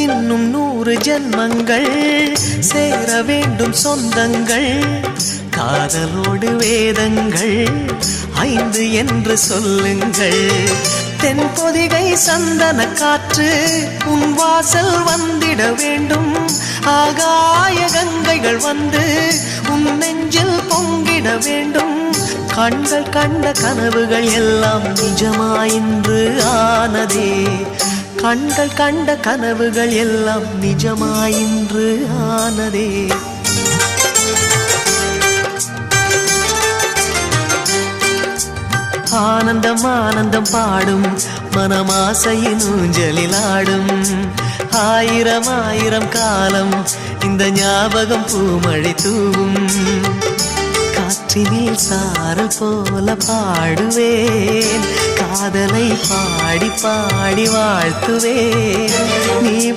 இன்னும் 100 ஜென்மங்கள் சேர வேண்டும் சொந்தங்கள். காதலோடு வேதங்கள் 5 என்று சொல்லுங்கள். தென்பொதிகை சந்தன காற்று உன் வாசல் வந்திட வேண்டும். ஆகாய கங்கைகள் வந்து உன் நெஞ்சில் பொங்கிட வேண்டும். கண்கள் கண்ட கனவுகள் எல்லாம் நிஜமாயின்று ஆனதே. கண்கள் கண்ட கனவுகள் எல்லாம் நிஜமாயின்று ஆனதே. ஆனந்தம் ஆனந்தம் பாடும் மனமாசையின் ஊஞ்சலில் ஆடும். 1000 1000 காலம் இந்த ஞாபகம் பூமழை தூவும். காற்றினில் சாரல் போல பாடுவேன். காதலை பாடி பாடி வாழ்த்துவேன். நீ